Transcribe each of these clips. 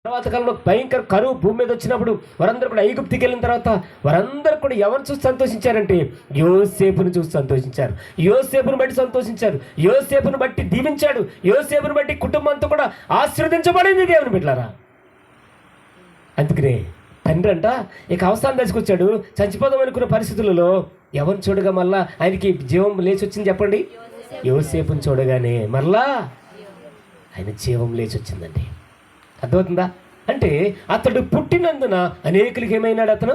తర్వాత కాలంలో భయంకర కరువు భూమి మీద వచ్చినప్పుడు వారందరూ కూడా ఐగుప్తుకి వెళ్ళిన తర్వాత వారందరూ కూడా ఎవరు చూసి సంతోషించారంటే యోసేపును చూసి సంతోషించారు. యోసేపును బట్టి సంతోషించారు. యోసేపును బట్టి దీవించాడు. యోసేపును బట్టి కుటుంబంతో కూడా ఆశీర్వదించబడింది దేవుని బిడ్డలారా. అందుకనే తండ్రి అంట ఇక అవసరం దశకొచ్చాడు. చచ్చిపోదాం అనుకున్న పరిస్థితులలో ఎవరిని చూడగా మళ్ళా ఆయనకి జీవం లేచి వచ్చింది చెప్పండి. యోసేపుని చూడగానే మళ్ళా ఆయన జీవం లేచి వచ్చిందండి. అర్థమవుతుందా? అంటే అతడు పుట్టినందున అనేకులకి ఏమైనాడు? అతను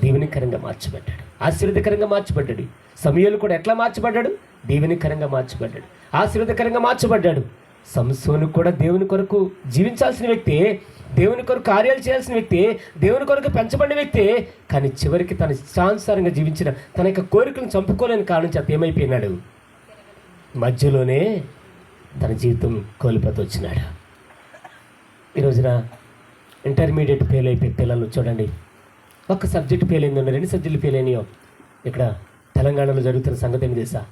దీవెనకరంగా మార్చబడ్డాడు, ఆశీర్వదకరంగా మార్చబడ్డాడు. సమూయేలు కూడా ఎట్లా మార్చబడ్డాడు? దీవెనకరంగా మార్చబడ్డాడు, ఆశీర్వదకరంగా మార్చబడ్డాడు. సంసోను కూడా దేవుని కొరకు జీవించాల్సిన వ్యక్తి, దేవుని కొరకు కార్యాలు చేయాల్సిన వ్యక్తి, దేవుని కొరకు పెంచబడిన వ్యక్తి. కానీ చివరికి తన ఇష్టానుసారంగా జీవించిన తన యొక్క కోరికలను చంపుకోలేని కారణం చేత ఏమైపోయినాడు? మధ్యలోనే తన జీవితం కోల్పోతూ వచ్చినాడు. ఈ రోజున ఇంటర్మీడియట్ ఫెయిల్ అయిపోయి పిల్లలు చూడండి, ఒక్క సబ్జెక్ట్ ఫెయిల్ అయిందో, 2 సబ్జెక్టులు ఫెయిల్ అయినాయో. ఇక్కడ తెలంగాణలో జరుగుతున్న సంగతి ఏమి తెలుసా?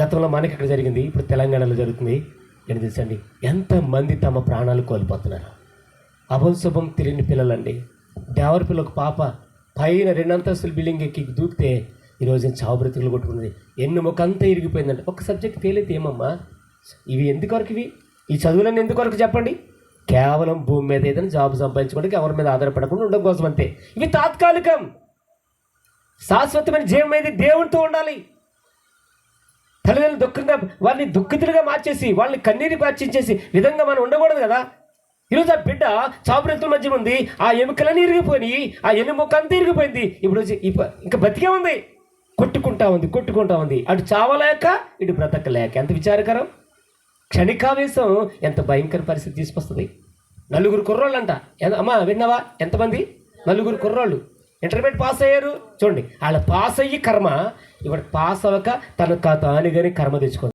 గతంలో మనకి ఇక్కడ జరిగింది, ఇప్పుడు తెలంగాణలో జరుగుతుంది. ఏంటి తెలుసండి? ఎంతమంది తమ ప్రాణాలు కోల్పోతున్నారు. అభంశుభం తెలియని పిల్లలండి. దేవరి పిల్ల ఒక పాప పైన 2 అంతస్తుల బిల్డింగ్ ఎక్కి దూకితే ఈరోజు చావు బ్రతుకులు కొట్టుకుంది. ఎన్నుముకంతా ఇరిగిపోయిందంటే ఒక్క సబ్జెక్ట్ ఫెయిల్ అయితే ఏమమ్మా? ఇవి ఎందుకొరకు? ఈ చదువులన్నీ ఎందుకొరకు చెప్పండి? కేవలం భూమి మీద ఏదైనా జాబ్ సంపాదించుకోవడానికి, ఎవరి మీద ఆధారపడకుండా ఉండడం కోసం అంతే. ఇవి తాత్కాలికం. శాశ్వతమైన జీవం అనేది దేవునితో ఉండాలి. తల్లిదండ్రులు దుఃఖంగా వాళ్ళని దుఃఖితులుగా మార్చేసి వాళ్ళని కన్నీరు పార్చించేసి విధంగా మనం ఉండకూడదు కదా. ఈరోజు ఆ బిడ్డ చావుబ్రతుల మధ్య ఉంది, ఆ ఎముకలన్నీ ఇరిగిపోయి, ఆ ఎన్నుముకంతా ఇరిగిపోయింది. ఇప్పుడు ఇంకా బతికే ఉంది, కొట్టుకుంటా ఉంది. అటు చావలేక ఇటు బ్రతకలేక. ఎంత విచారకరం! క్షణికావేశం ఎంత భయంకర పరిస్థితి తీసుకొస్తుంది. 4 కుర్రోళ్ళు అంట. అమ్మా విన్నావా? ఎంతమంది? 4 కుర్రోళ్ళు ఇంటర్మీడియట్ పాస్ అయ్యారు. చూడండి, వాళ్ళ పాస్ అయ్యి కర్మ, ఇప్పుడు పాస్ అవ్వక తనకు తానుగానే కర్మ తెచ్చుకుంది.